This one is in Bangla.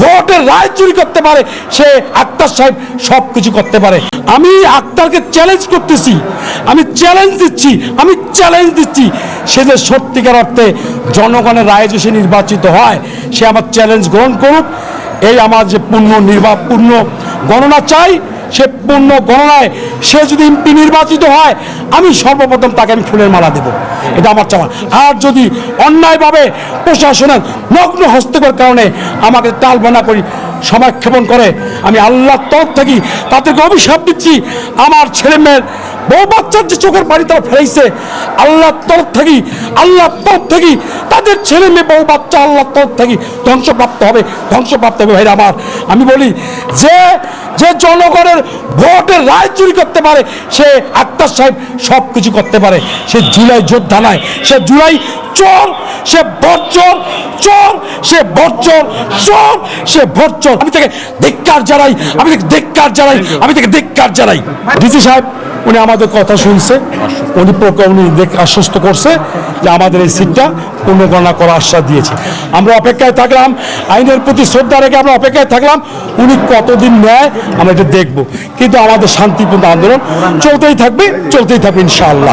ভোটের রায় চুরি করতে পারে সে আক্তার সাহেব সবকিছু করতে পারে। আমি আক্তারকে চ্যালেঞ্জ করতেছি, আমি চ্যালেঞ্জ দিচ্ছি সে যে সত্যিকার অর্থে জনগণের রায় যে সে নির্বাচিত হয়, সে আমার চ্যালেঞ্জ গ্রহণ করুক। এই আমার যে পূর্ণ গণনা চাই, সে পূর্ণ গণনায় সে যদি এমপি নির্বাচিত হয়, আমি সর্বপ্রথম তাকে আমি ফুলের মালা দেব, এটা আমার চাওয়া। আর যদি অন্যায়ভাবে প্রশাসনের নগ্ন হস্তক্ষেপের কারণে আমাকে টালবানা করি সমাক্ষেপণ করে, আমি আল্লাহর তরফ থেকে তাদেরকে অভিশাপ দিচ্ছি। আমার ছেলে মেয়ের বউ বাচ্চার যে চোখের পানি তারা ফেলেছে, আল্লাহর তরফ থেকে তাদের ছেলে মেয়ে বউ বাচ্চা আল্লাহর তরফ থেকে ধ্বংসপ্রাপ্ত হবে ভাইরা আমার। আমি বলি যে যে জনগণের ভোটের রায় চুরি করতে পারে সে আক্তার সাহেব সব কিছু করতে পারে। সে জুলাই যোদ্ধা নয়, সে জুলাই চোর, সে বর্চর চোর, সে বর্চর চোর, সে বর্চর। আমি তাকে ধিক্কার জানাই। ডিসি সাহেব উনি আমাদের কথা শুনছে, উনি আশ্বস্ত করছে যে আমাদের এই সিটটা পুনর্গণনা করার আশ্বাস দিয়েছে। আমরা অপেক্ষায় থাকলাম, আইনের প্রতি শ্রদ্ধা রেখে আমরা অপেক্ষায় থাকলাম উনি কতদিন নেয় আমরা এটা দেখব। কিন্তু আমাদের শান্তিপূর্ণ আন্দোলন চলতেই থাকবে ইনশাআল্লাহ।